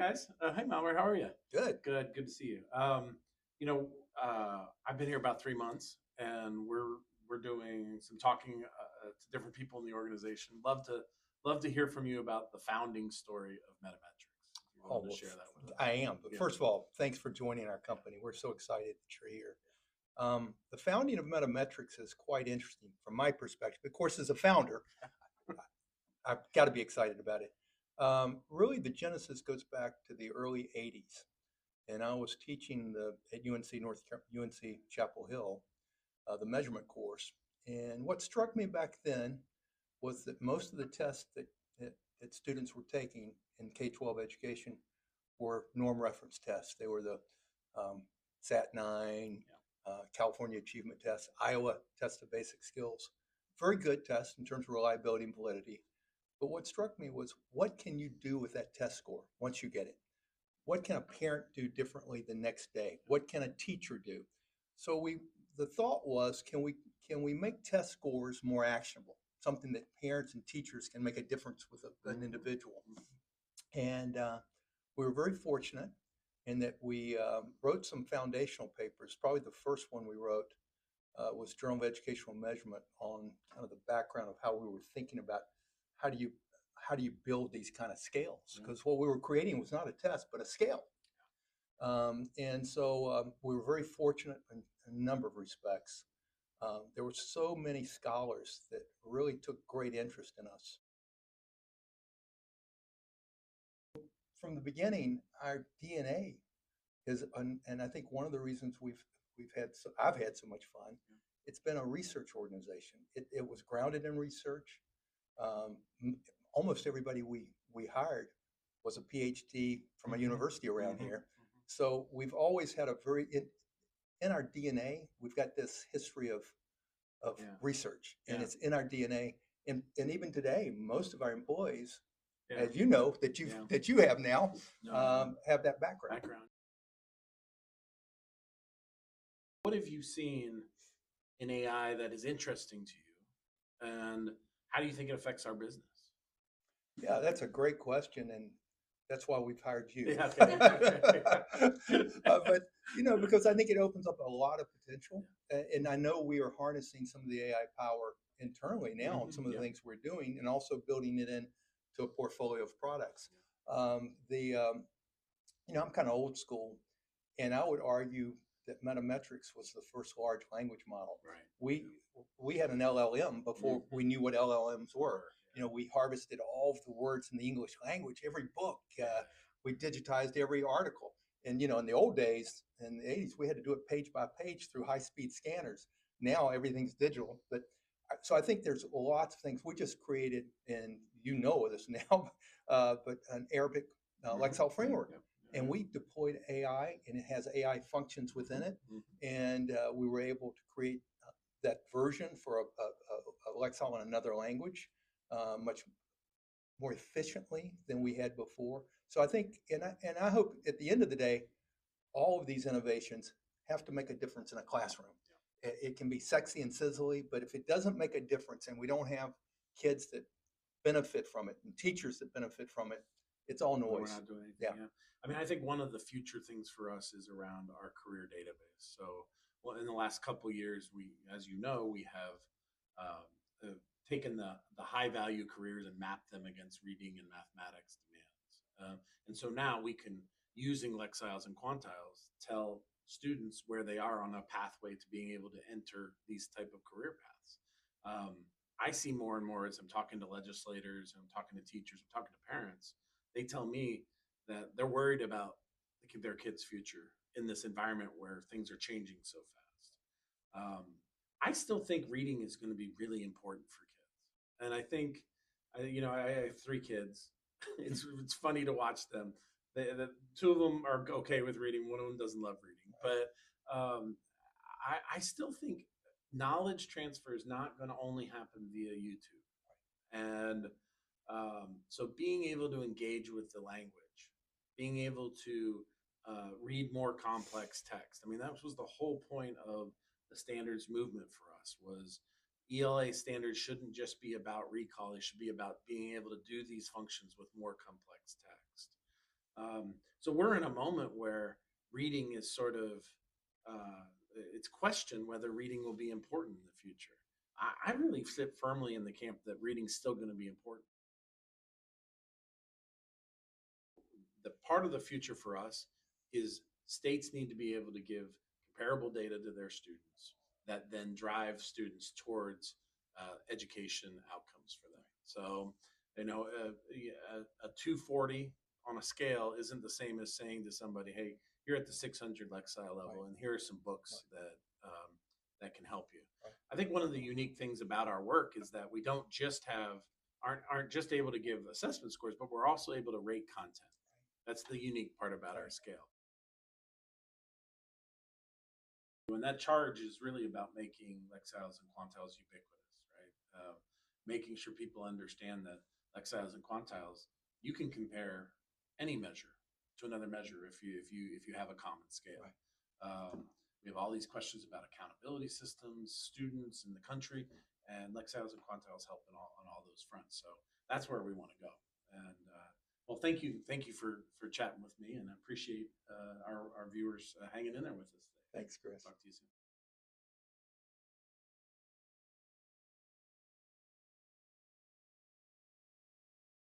guys. Hey, Malbert, how are you? Good. Good to see you. I've been here about 3 months, and we're doing some talking to different people in the organization. Love to hear from you about the founding story of MetaMetrics. If you're Oh, willing to well, share that with us. I am. But Yeah. first of all, thanks for joining our company. We're so excited that you're here. The founding of MetaMetrics is quite interesting from my perspective. Of course, as a founder, I've got to be excited about it. Really, the genesis goes back to the early 80s. And I was teaching at UNC Chapel Hill, the measurement course. And what struck me back then was that most of the tests that students were taking in K-12 education were norm reference tests. They were the SAT-9, California Achievement Test, Iowa Test of Basic Skills. Very good tests in terms of reliability and validity. But what struck me was, what can you do with that test score once you get it? What can a parent do differently the next day? What can a teacher do? So the thought was, can we make test scores more actionable? Something that parents and teachers can make a difference with an individual. And we were very fortunate in that we wrote some foundational papers. Probably the first one we wrote was Journal of Educational Measurement, on kind of the background of how we were thinking about how do you build these kind of scales? Because what we were creating was not a test, but a scale. And so we were very fortunate in a number of respects. There were so many scholars that really took great interest in us. From the beginning, our DNA is, and I think one of the reasons I've had so much fun, it's been a research organization. It was grounded in research. Almost everybody we hired was a PhD from a university around here. So we've always had in our DNA, we've got this history of research, and it's in our DNA. And even today, most of our employees, as you know, that you have now, have that background. What have you seen in AI that is interesting to you, and how do you think it affects our business? Yeah, that's a great question, and that's why we've hired you. Yeah. But because I think it opens up a lot of potential, and I know we are harnessing some of the AI power internally now on some of the things we're doing, and also building it into a portfolio of products. I'm kind of old school, and I would argue that MetaMetrics was the first large language model. Right. We had an LLM before we knew what LLMs were. We harvested all of the words in the English language, every book. We digitized every article. And, in the old days, in the 80s, we had to do it page by page through high-speed scanners. Now everything's digital. So I think there's lots of things. We just created, and you know this now, but an Arabic Lexile framework. And we deployed AI, and it has AI functions within it. And we were able to create that version for a Lexile in another language much more efficiently than we had before. So I think, and I hope at the end of the day, all of these innovations have to make a difference in a classroom. It can be sexy and sizzly, but if it doesn't make a difference, and we don't have kids that benefit from it and teachers that benefit from it, it's all noise. We're not doing anything. Yeah. I mean, I think one of the future things for us is around our career database. So, in the last couple of years, as you know, we have taken the high value careers and mapped them against reading and mathematics demands. And so now we can, using Lexiles and Quantiles, tell students where they are on a pathway to being able to enter these type of career paths. I see more and more as I'm talking to legislators, I'm talking to teachers, I'm talking to parents. They tell me that they're worried about their kids' future in this environment where things are changing so fast. I still think reading is going to be really important for kids. And I think, I have 3 kids. It's funny to watch them. The 2 of them are okay with reading. One of them doesn't love reading. But I still think knowledge transfer is not going to only happen via YouTube. And so being able to engage with the language, being able to read more complex text. I mean, that was the whole point of the standards movement for us, was ELA standards shouldn't just be about recall. They should be about being able to do these functions with more complex text. So we're in a moment where reading is sort of uh, it's questioned whether reading will be important in the future. I really sit firmly in the camp that reading's still going to be important. The part of the future for us is states need to be able to give comparable data to their students that then drive students towards education outcomes for them. So, a 240 on a scale isn't the same as saying to somebody, "Hey, you're at the 600 Lexile level, Right. and here are some books Right. that can help you." Right. I think one of the unique things about our work is that we don't just have aren't just able to give assessment scores, but we're also able to rate content. That's the unique part about our Right. scale. And that charge is really about making Lexiles and Quantiles ubiquitous, right? Making sure people understand that Lexiles and Quantiles, you can compare any measure to another measure if you have a common scale. Right. We have all these questions about accountability systems, students in the country, and Lexiles and Quantiles help on all those fronts. So that's where we want to go. And well, thank you for chatting with me, and I appreciate our viewers hanging in there with us today. Thanks, Chris. Talk to you soon.